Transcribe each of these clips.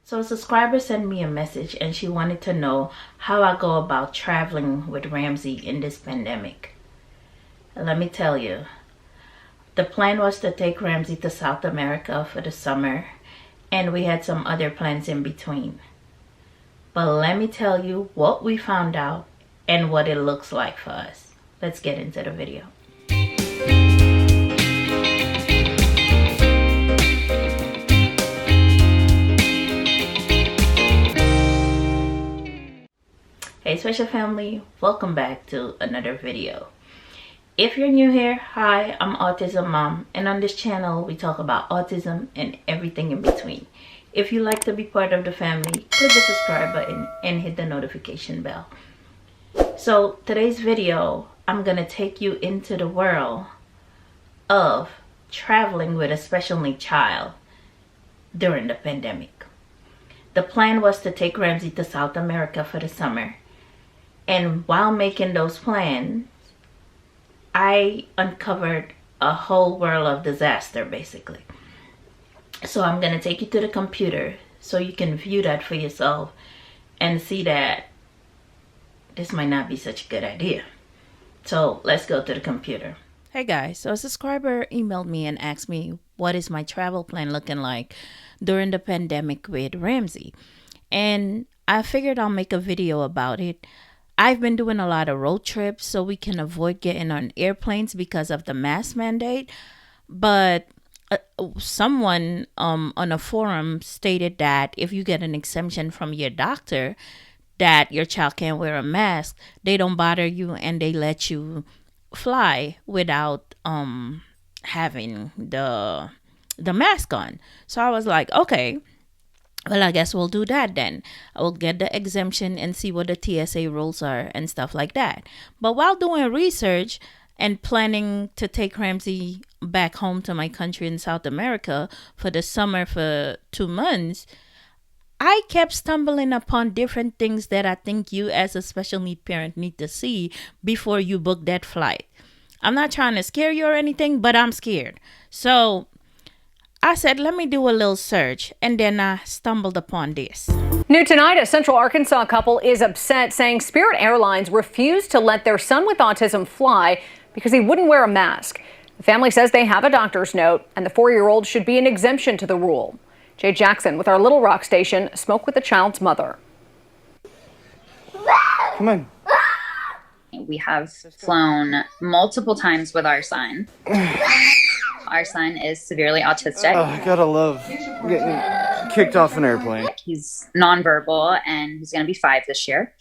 So a subscriber sent me a message and she wanted to know how I go about traveling with Ramsey in this pandemic. And let me tell you, the plan was to take Ramsey to South America for the summer, and we had some other plans in between. But let me tell you what we found out and what it looks like for us. Let's get into the video. Hey special family, welcome back to another video. If you're new here, hi, I'm Autism Mom, and on this channel we talk about autism and everything in between. If you like to be part of the family, click the subscribe button and hit the notification bell. So today's video, I'm gonna take you into the world of traveling with a special needs child during the pandemic. The plan was to take Ramsey to South America for the summer. And while making those plans, I uncovered a whole world of disaster, basically. So I'm going to take you to the computer so you can view that for yourself and see that this might not be such a good idea. So let's go to the computer. Hey guys, so a subscriber emailed me and asked me what is my travel plan looking like during the pandemic with Ramsey. And I figured I'll make a video about it. I've been doing a lot of road trips so we can avoid getting on airplanes because of the mask mandate. But someone on a forum stated that if you get an exemption from your doctor that your child can't wear a mask, they don't bother you and they let you fly without having the mask on. So I was like, okay. Well, I guess we'll do that then. I will get the exemption and see what the TSA rules are and stuff like that. But while doing research and planning to take Ramsey back home to my country in South America for the summer for 2 months, I kept stumbling upon different things that I think you as a special need parent need to see before you book that flight. I'm not trying to scare you or anything, but I'm scared. So I said, let me do a little search, and then I stumbled upon this. New tonight, a Central Arkansas couple is upset, saying Spirit Airlines refused to let their son with autism fly because he wouldn't wear a mask. The family says they have a doctor's note, and the 4-year-old should be an exemption to the rule. Jay Jackson with our Little Rock station spoke with the child's mother. Come on. We have flown multiple times with our son. Our son is severely autistic. Oh, I gotta love getting kicked off an airplane. He's nonverbal and he's going to be 5 this year.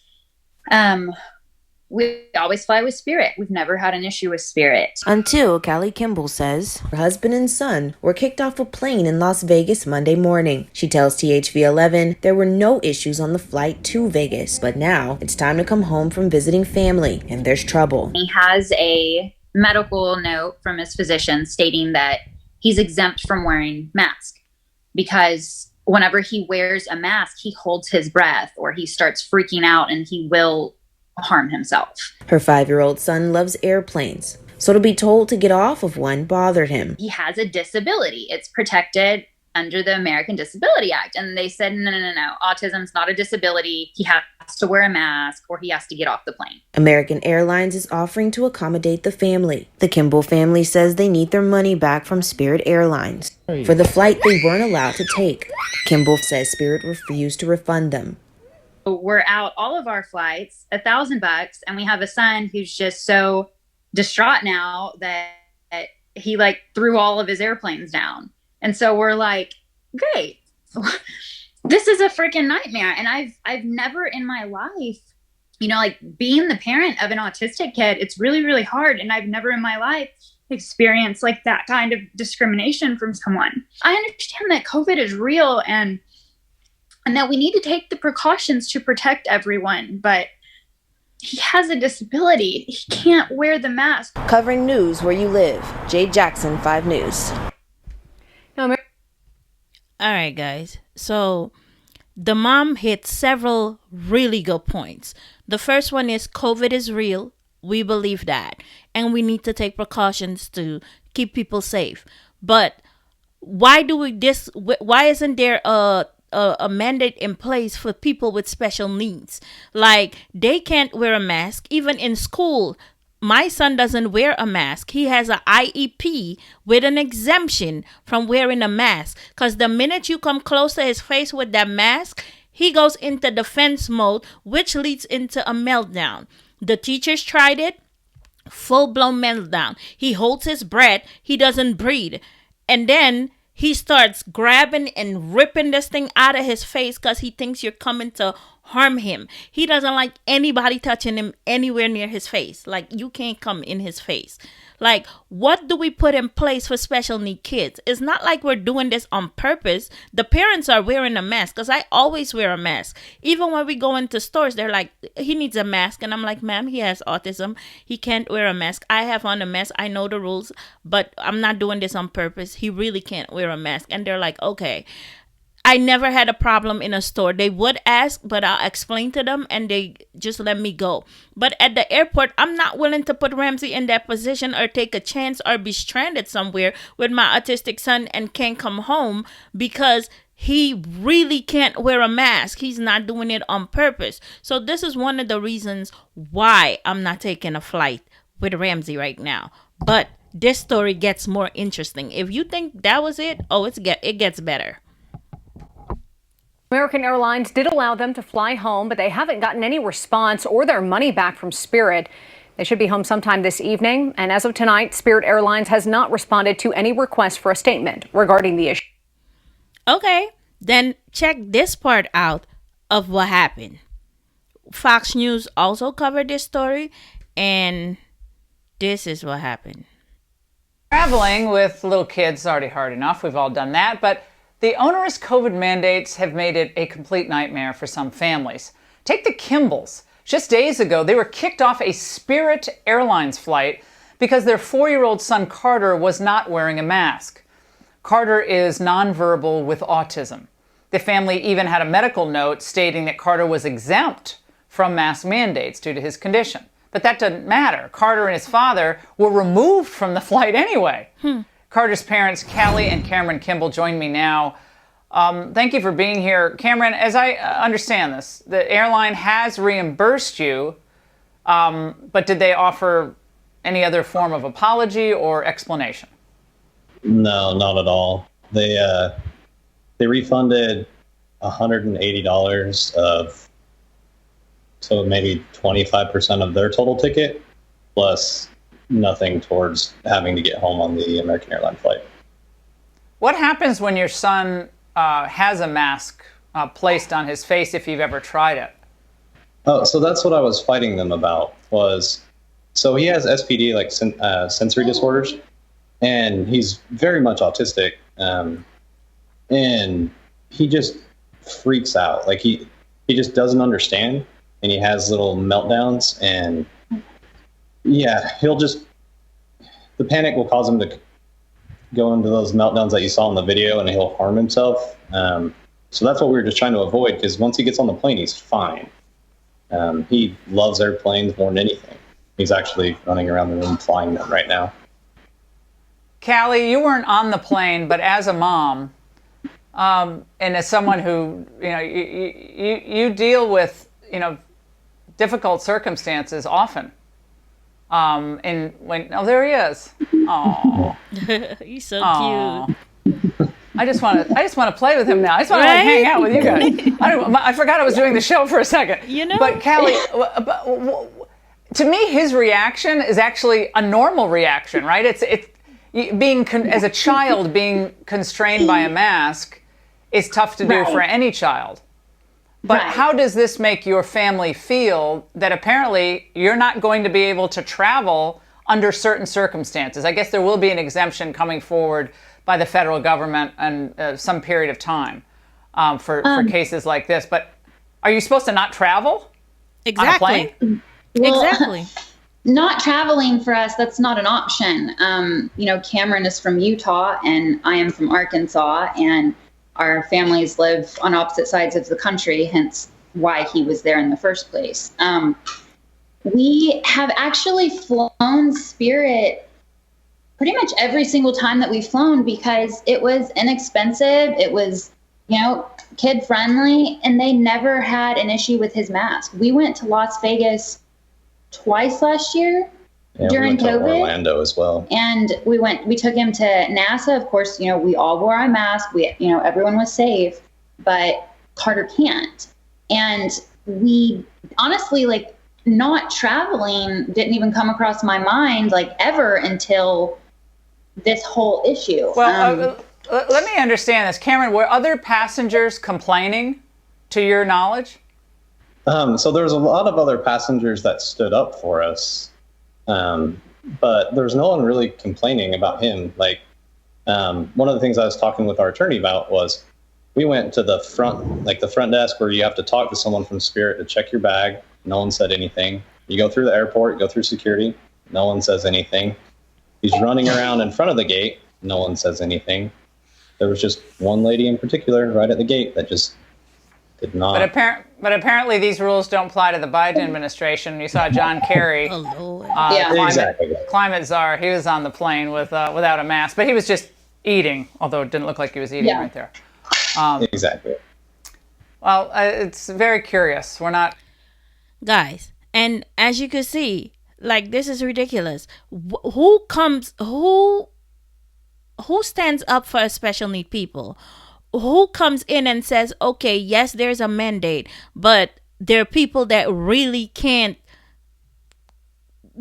We always fly with Spirit. We've never had an issue with Spirit. Until Callie Kimball says her husband and son were kicked off a plane in Las Vegas Monday morning. She tells THV11 there were no issues on the flight to Vegas, but now it's time to come home from visiting family and there's trouble. He has a medical note from his physician stating that he's exempt from wearing mask because whenever he wears a mask, he holds his breath or he starts freaking out and he will harm himself. Her 5-year-old son loves airplanes, so to be told to get off of one bothered him. He has a disability. It's protected under the American Disabilities Act. And they said, no. Autism's not a disability. He has to wear a mask or he has to get off the plane. American Airlines is offering to accommodate the family. The Kimball family says they need their money back from Spirit Airlines for the flight they weren't allowed to take. Kimball says Spirit refused to refund them. We're out all of our flights, $1,000, and we have a son who's just so distraught now that he threw all of his airplanes down. And so we're like, great, this is a freaking nightmare. And I've never in my life, being the parent of an autistic kid, it's really, really hard. And I've never in my life experienced that kind of discrimination from someone. I understand that COVID is real and that we need to take the precautions to protect everyone, but he has a disability. He can't wear the mask. Covering news where you live, Jay Jackson, 5 News. All right, guys. So the mom hit several really good points. The first one is COVID is real. We believe that. And we need to take precautions to keep people safe. But why isn't there a a mandate in place for people with special needs. Like, they can't wear a mask. Even in school, my son doesn't wear a mask. He has an IEP with an exemption from wearing a mask. Because the minute you come close to his face with that mask, he goes into defense mode, which leads into a meltdown. The teachers tried it. Full-blown meltdown. He holds his breath. He doesn't breathe. And then he starts grabbing and ripping this thing out of his face because he thinks you're coming to harm him. He doesn't like anybody touching him anywhere near his face. Like, you can't come in his face. Like, what do we put in place for special need kids? It's not like we're doing this on purpose. The parents are wearing a mask, because I always wear a mask. Even when we go into stores, they're like, he needs a mask. And I'm like, ma'am, he has autism. He can't wear a mask. I have on a mask. I know the rules, but I'm not doing this on purpose. He really can't wear a mask. And they're like, okay. I never had a problem in a store. They would ask, but I'll explain to them and they just let me go. But at the airport, I'm not willing to put Ramsey in that position or take a chance or be stranded somewhere with my autistic son and can't come home because he really can't wear a mask. He's not doing it on purpose. So this is one of the reasons why I'm not taking a flight with Ramsey right now. But this story gets more interesting. If you think that was it, it gets better. American Airlines did allow them to fly home, but they haven't gotten any response or their money back from Spirit. They should be home sometime this evening. And as of tonight, Spirit Airlines has not responded to any request for a statement regarding the issue. Okay, then check this part out of what happened. Fox News also covered this story, and this is what happened. Traveling with little kids is already hard enough. We've all done that. But the onerous COVID mandates have made it a complete nightmare for some families. Take the Kimballs. Just days ago, they were kicked off a Spirit Airlines flight because their 4-year-old son Carter was not wearing a mask. Carter is nonverbal with autism. The family even had a medical note stating that Carter was exempt from mask mandates due to his condition. But that doesn't matter. Carter and his father were removed from the flight anyway. Carter's parents, Callie and Cameron Kimball, join me now. Thank you for being here. Cameron, as I understand this, the airline has reimbursed you, but did they offer any other form of apology or explanation? No, not at all. They refunded $180 of, so maybe 25% of their total ticket, plus nothing towards having to get home on the American Airlines flight. What happens when your son has a mask placed on his face, if you've ever tried it? Oh, so that's what I was fighting them about. So he has SPD, like sensory disorders, and he's very much autistic, and he just freaks out. Like he just doesn't understand, and he has little meltdowns, and yeah, the panic will cause him to go into those meltdowns that you saw in the video, and he'll harm himself. So that's what we were just trying to avoid, because once he gets on the plane, he's fine. He loves airplanes more than anything. He's actually running around the room flying them right now. Callie, you weren't on the plane, but as a mom, and as someone who, you deal with, difficult circumstances often. There he is. Oh, he's so cute. I just want to play with him now. I just want to hang out with you guys. I forgot I was doing the show for a second. But Callie, to me, his reaction is actually a normal reaction, right? It's being as a child being constrained by a mask is tough to do for any child. But how does this make your family feel that apparently you're not going to be able to travel under certain circumstances? I guess there will be an exemption coming forward by the federal government and some period of time for cases like this. But are you supposed to not travel exactly. on a plane? Well, exactly. Not traveling for us, that's not an option. Cameron is from Utah and I am from Arkansas, and our families live on opposite sides of the country, hence why he was there in the first place. We have actually flown Spirit pretty much every single time that we've flown because it was inexpensive. It was, kid friendly, and they never had an issue with his mask. We went to Las Vegas twice last year during we went COVID. to Orlando as well. And we took him to NASA. Of course, you know, we all wore our masks. Everyone was safe, but Carter can't. And we honestly, like, not traveling didn't even come across my mind, like, ever until this whole issue. Well, let me understand this. Cameron, were other passengers complaining to your knowledge? So there was a lot of other passengers that stood up for us, but there was no one really complaining about him. Like, one of the things I was talking with our attorney about was we went to the front desk where you have to talk to someone from Spirit to check your bag. No one said anything. You go through the airport, go through security. No one says anything. He's running around in front of the gate. No one says anything. There was just one lady in particular right at the gate that just did not. But apparently these rules don't apply to the Biden administration. You saw John Kerry, climate czar. He was on the plane without a mask, but he was just eating, although it didn't look like he was eating right there. Exactly. Well, it's very curious. We're not... Guys, and as you can see, like, this is ridiculous. Who stands up for special need people? Who comes in and says, okay, yes, there's a mandate, but there are people that really can't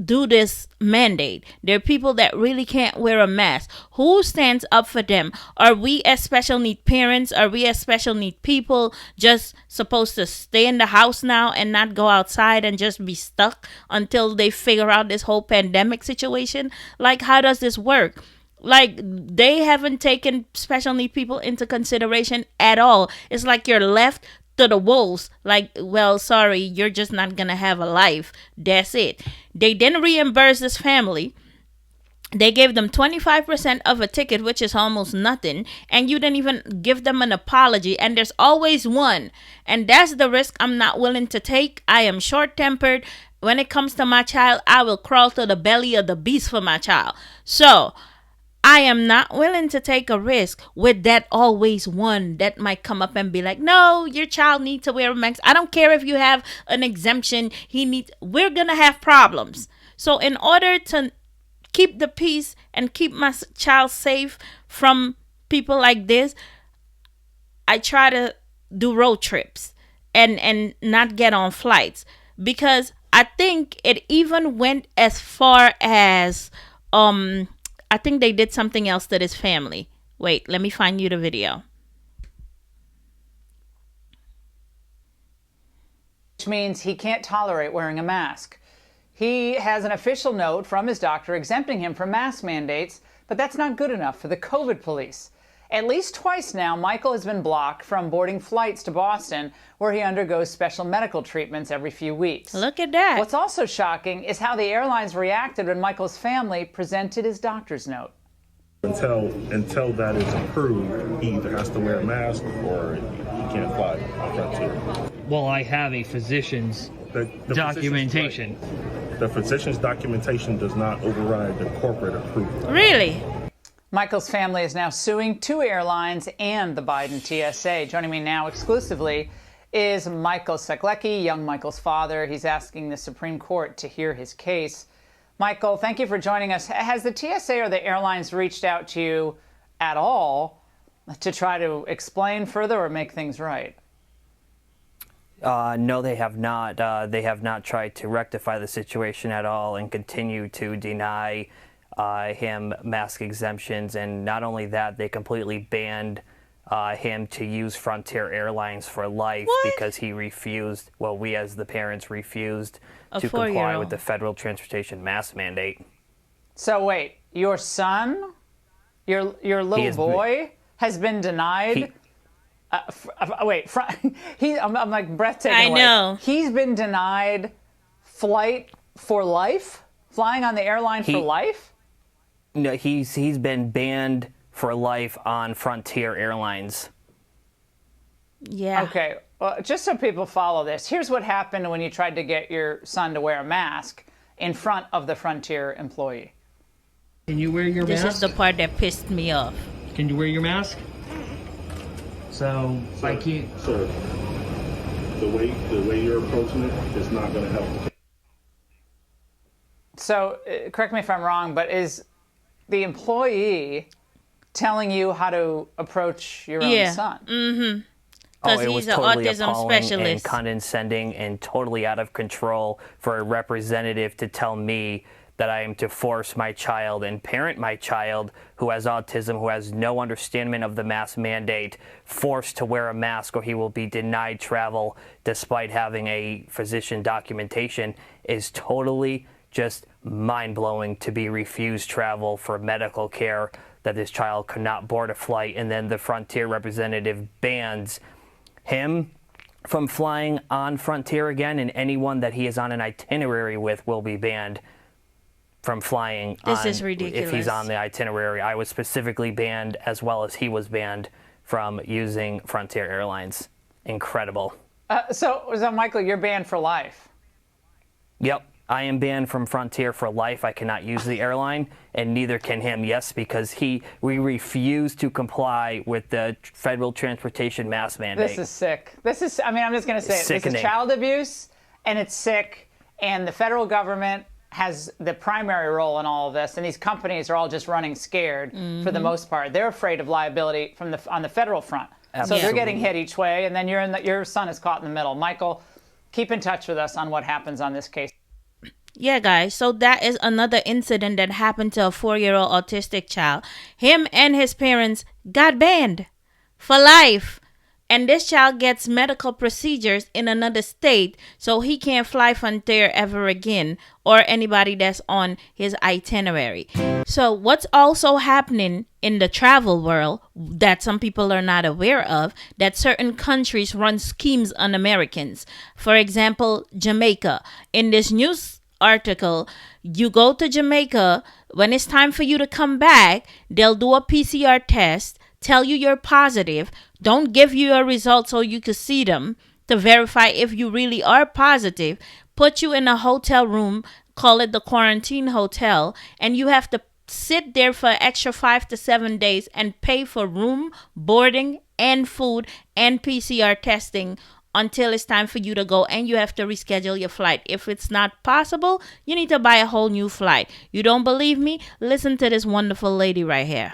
do this mandate. There are people that really can't wear a mask. Who stands up for them? Are we as special need parents, are we as special need people just supposed to stay in the house now and not go outside and just be stuck until they figure out this whole pandemic situation? Like, how does this work? Like, they haven't taken special need people into consideration at all. It's like you're left to the wolves. Like, well, sorry, you're just not gonna have a life. That's it. They didn't reimburse this family. They gave them 25% of a ticket, which is almost nothing, and you didn't even give them an apology. And there's always one, and that's the risk I'm not willing to take. I am short-tempered. When it comes to my child, I will crawl to the belly of the beast for my child. So I am not willing to take a risk with that always one that might come up and be like, no, your child needs to wear a mask. I don't care if you have an exemption. We're going to have problems. So in order to keep the peace and keep my child safe from people like this, I try to do road trips and not get on flights, because I think it even went as far as, I think they did something else to this family. Wait, let me find you the video. Which means he can't tolerate wearing a mask. He has an official note from his doctor exempting him from mask mandates, but that's not good enough for the COVID police. At least twice now, Michael has been blocked from boarding flights to Boston, where he undergoes special medical treatments every few weeks. Look at that. What's also shocking is how the airlines reacted when Michael's family presented his doctor's note. Until that is approved, he either has to wear a mask or he can't fly on Frontier. Well, I have a physician's documentation. The physician's documentation does not override the corporate approval. Really? Michael's family is now suing 2 airlines and the Biden TSA. Joining me now exclusively is Michael Seklecki, young Michael's father. He's asking the Supreme Court to hear his case. Michael, thank you for joining us. Has the TSA or the airlines reached out to you at all to try to explain further or make things right? No, they have not. They have not tried to rectify the situation at all and continue to deny him mask exemptions. And not only that, they completely banned him to use Frontier Airlines for life because he refused, well, we as the parents refused to comply with the federal transportation mask mandate. So wait, your son, your little boy has been denied? I'm like breathtaking. I know. He's been denied flight for life? Flying on the airline for life? No, he's been banned for life on Frontier Airlines. Yeah. Okay, well, just so people follow this, here's what happened when you tried to get your son to wear a mask in front of the Frontier employee. Can you wear your mask? This is the part that pissed me off. Can you wear your mask? So I can't. Sir, the way you're approaching it is not going to help. So, correct me if I'm wrong, but is the employee telling you how to approach your own son? Mm-hmm. Oh, Because it was he's an totally autism appalling specialist. and condescending and totally out of control for a representative to tell me that I am to force my child and parent my child who has autism, who has no understanding of the mask mandate, forced to wear a mask or he will be denied travel despite having a physician documentation, is totally just mind-blowing. To be refused travel for medical care, that this child could not board a flight, and then the Frontier representative bans him from flying on Frontier again, and anyone that he is on an itinerary with will be banned from flying. This is ridiculous. If he's on the itinerary. I was specifically banned, as well as he was banned from using Frontier Airlines. Incredible. So Michael, you're banned for life. Yep. I am banned from Frontier for life. I cannot use the airline, and neither can him. Yes, because we refuse to comply with the federal transportation mask mandate. This is sick. This is, I mean, I'm just going to say it. This is child abuse, and it's sick, and the federal government has the primary role in all of this, and these companies are all just running scared for the most part. They're afraid of liability on the federal front. Absolutely. So they're getting hit each way, and then your son is caught in the middle. Michael, keep in touch with us on what happens on this case. Yeah, guys, so that is another incident that happened to a 4-year-old autistic child. Him and his parents got banned for life. And this child gets medical procedures in another state, so he can't fly Frontier ever again, or anybody that's on his itinerary. So what's also happening in the travel world that some people are not aware of, that certain countries run schemes on Americans. For example, Jamaica. In this news article, you go to Jamaica, when it's time for you to come back, they'll do a PCR test, tell you you're positive, don't give you your results so you can see them to verify if you really are positive, put you in a hotel room, call it the quarantine hotel, and you have to sit there for an extra 5 to 7 days and pay for room, boarding, and food, and PCR testing until it's time for you to go, and you have to reschedule your flight. If it's not possible, you need to buy a whole new flight. You don't believe me? Listen to this wonderful lady right here.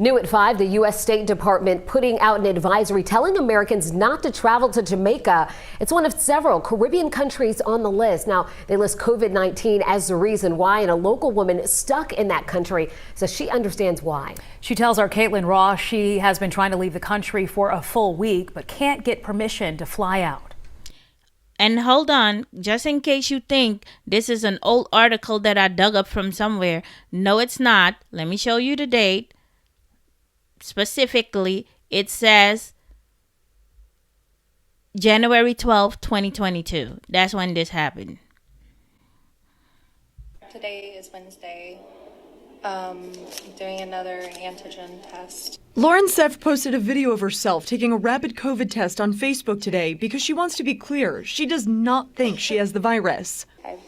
New at 5, the U.S. State Department putting out an advisory telling Americans not to travel to Jamaica. It's one of several Caribbean countries on the list. Now, they list COVID-19 as the reason why, and a local woman stuck in that country says she understands why. She tells our Caitlin Ross she has been trying to leave the country for a full week, but can't get permission to fly out. And hold on, just in case you think this is an old article that I dug up from somewhere. No, it's not. Let me show you the date. Specifically, it says January 12th, 2022. That's when this happened. Today is Wednesday. Doing another antigen test. Lauren Seff posted a video of herself taking a rapid COVID test on Facebook today because she wants to be clear. She does not think she has the virus. I've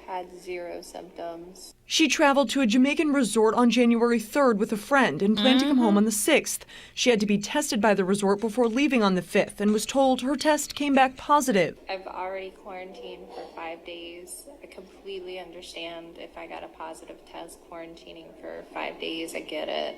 had 0 symptoms. She traveled to a Jamaican resort on January 3rd with a friend and planned to come home on the 6th. She had to be tested by the resort before leaving on the 5th and was told her test came back positive. I've already quarantined for 5 days. I completely understand if I got a positive test, quarantining for 5 days, I get it.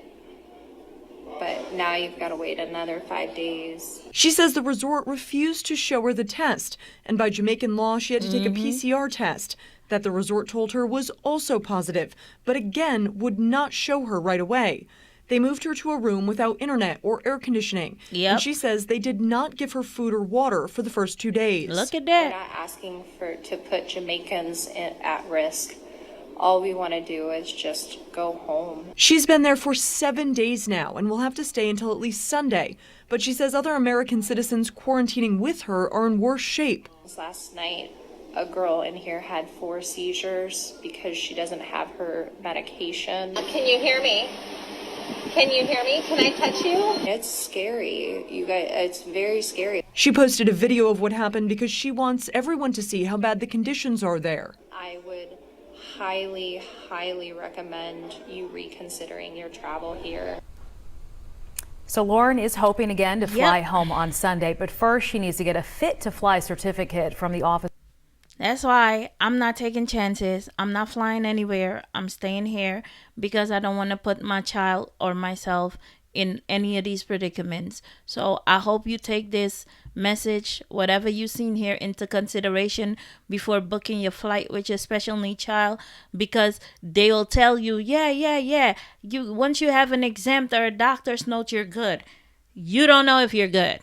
But now you've got to wait another 5 days. She says the resort refused to show her the test, and by Jamaican law, she had to take a PCR test that the resort told her was also positive, but again would not show her right away. They moved her to a room without internet or air conditioning. Yep. And she says they did not give her food or water for the first 2 days. Look at that. We're not asking to put Jamaicans at risk. All we want to do is just go home. She's been there for 7 days now and will have to stay until at least Sunday. But she says other American citizens quarantining with her are in worse shape. Last night, a girl in here had 4 seizures because she doesn't have her medication. Can you hear me? Can you hear me? Can I touch you? It's scary. You guys, it's very scary. She posted a video of what happened because she wants everyone to see how bad the conditions are there. I would highly recommend you reconsidering your travel here. So Lauren is hoping again to fly home on Sunday, but first she needs to get a fit to fly certificate from the office. That's why I'm not taking chances. I'm not flying anywhere. I'm staying here because I don't want to put my child or myself in any of these predicaments. So I hope you take this message, whatever you've seen here, into consideration before booking your flight with your special need child, because they'll tell you, yeah. Once you have an exempt or a doctor's note, you're good. You don't know if you're good.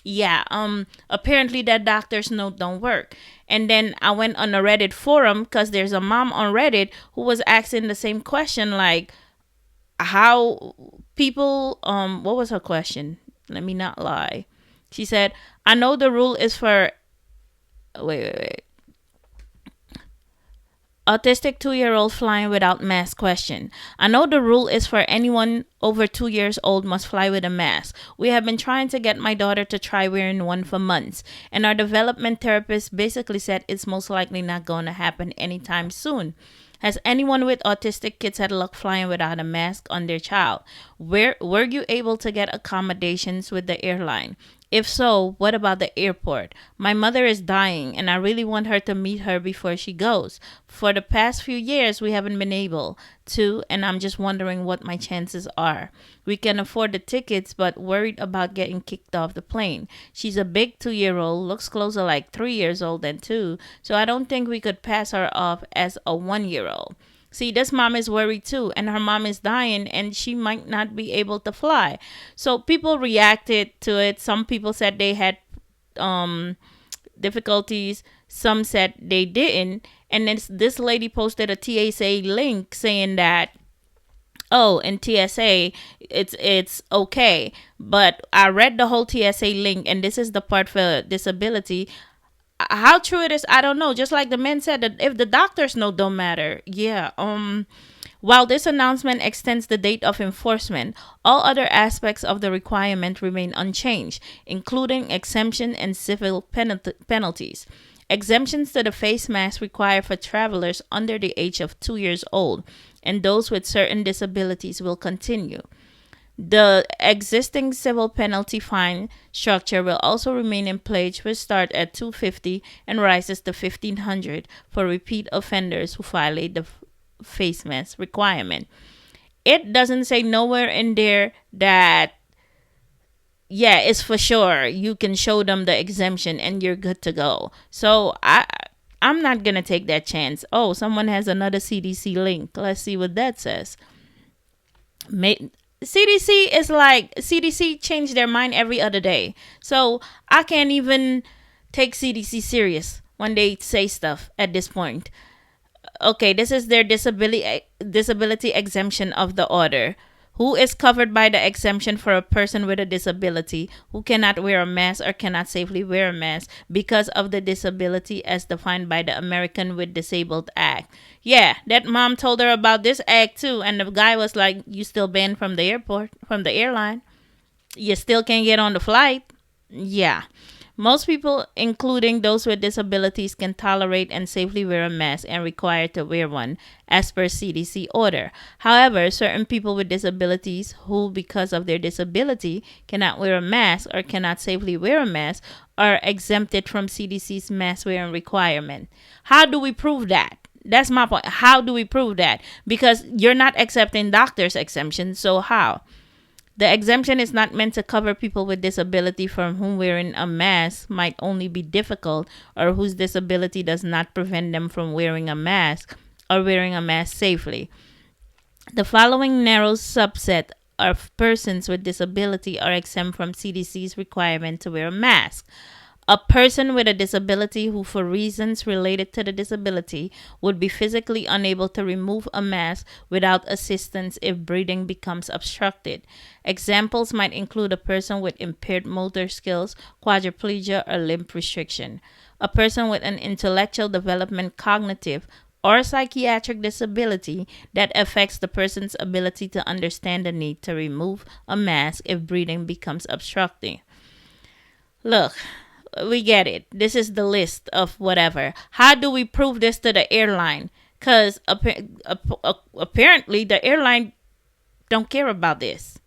Yeah, apparently that doctor's note don't work. And then I went on a Reddit forum because there's a mom on Reddit who was asking the same question, like how people, what was her question? Let me not lie. She said, I know the rule is for, wait. Autistic 2-year-old flying without mask question. I know the rule is for anyone over 2 years old must fly with a mask. We have been trying to get my daughter to try wearing one for months, and our development therapist basically said it's most likely not going to happen anytime soon. Has anyone with autistic kids had luck flying without a mask on their child? Were you able to get accommodations with the airline? If so, what about the airport? My mother is dying and I really want her to meet her before she goes. For the past few years, we haven't been able to, and I'm just wondering what my chances are. We can afford the tickets, but worried about getting kicked off the plane. She's a big 2-year-old, looks closer like 3 years old than 2, so I don't think we could pass her off as a 1-year-old. See, this mom is worried too, and her mom is dying, and she might not be able to fly. So people reacted to it. Some people said they had difficulties. Some said they didn't. And then this lady posted a TSA link saying that, oh, in TSA, it's okay. But I read the whole TSA link, and this is the part for disability. How true it is, I don't know. Just like the men said, that if the doctors know, don't matter. Yeah. While this announcement extends the date of enforcement, all other aspects of the requirement remain unchanged, including exemption and civil penalties. Exemptions to the face mask required for travelers under the age of 2 years old and those with certain disabilities will continue. The existing civil penalty fine structure will also remain in place, which starts at $250 and rises to $1,500 for repeat offenders who violate the face mask requirement. It doesn't say nowhere in there that, yeah, it's for sure. You can show them the exemption and you're good to go. So I'm not going to take that chance. Oh, someone has another CDC link. Let's see what that says. CDC is like, CDC changed their mind every other day. So I can't even take CDC serious when they say stuff at this point. Okay, this is their disability exemption of the order. Who is covered by the exemption for a person with a disability who cannot wear a mask or cannot safely wear a mask because of the disability as defined by the American with Disabled Act? Yeah, that mom told her about this act too, and the guy was like, you still banned from the airport, from the airline. You still can't get on the flight. Yeah. Most people, including those with disabilities, can tolerate and safely wear a mask and required to wear one, as per CDC order. However, certain people with disabilities who, because of their disability, cannot wear a mask or cannot safely wear a mask are exempted from CDC's mask wearing requirement. How do we prove that? That's my point. How do we prove that? Because you're not accepting doctors' exemptions, so how? The exemption is not meant to cover people with disability from whom wearing a mask might only be difficult or whose disability does not prevent them from wearing a mask or wearing a mask safely. The following narrow subset of persons with disability are exempt from CDC's requirement to wear a mask. A person with a disability who, for reasons related to the disability, would be physically unable to remove a mask without assistance if breathing becomes obstructed. Examples might include a person with impaired motor skills, quadriplegia, or limb restriction. A person with an intellectual development, cognitive, or psychiatric disability that affects the person's ability to understand the need to remove a mask if breathing becomes obstructing. Look, we get it. This is the list of whatever. How do we prove this to the airline? Because apparently the airline don't care about this.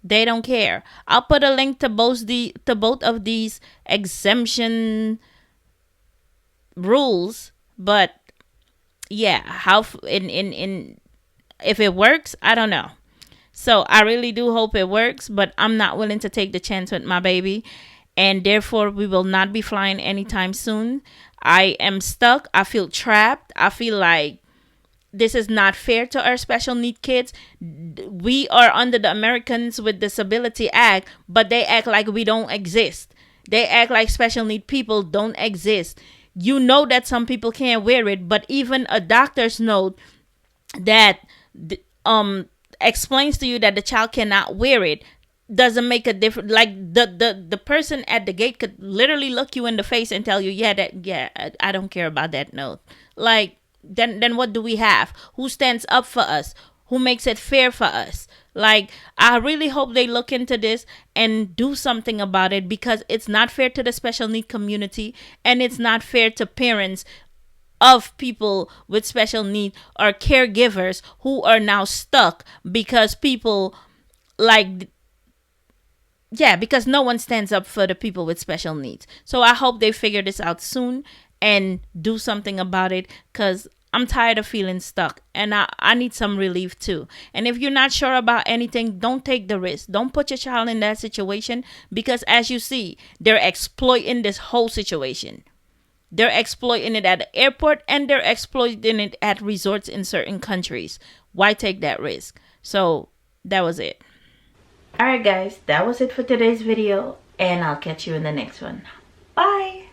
They don't care. I'll put a link to both of these exemption rules, but yeah, how in if it works, I don't know. So I really do hope it works, but I'm not willing to take the chance with my baby, and therefore we will not be flying anytime soon. I am stuck. I feel trapped. I feel like this is not fair to our special need kids. We are under the Americans with Disabilities Act, but they act like we don't exist. They act like special need people don't exist. You know that some people can't wear it, but even a doctor's note that explains to you that the child cannot wear it doesn't make a difference. Like the person at the gate could literally look you in the face and tell you, I don't care about that note. Like, then what do we have? Who stands up for us? Who makes it fair for us? Like, I really hope they look into this and do something about it, because it's not fair to the special need community, and it's not fair to parents of people with special need or caregivers who are now stuck because people because no one stands up for the people with special needs. So I hope they figure this out soon and do something about it, because I'm tired of feeling stuck, and I need some relief too. And if you're not sure about anything, don't take the risk. Don't put your child in that situation, because as you see, they're exploiting this whole situation. They're exploiting it at the airport, and they're exploiting it at resorts in certain countries. Why take that risk? So that was it. Alright guys, that was it for today's video, and I'll catch you in the next one. Bye!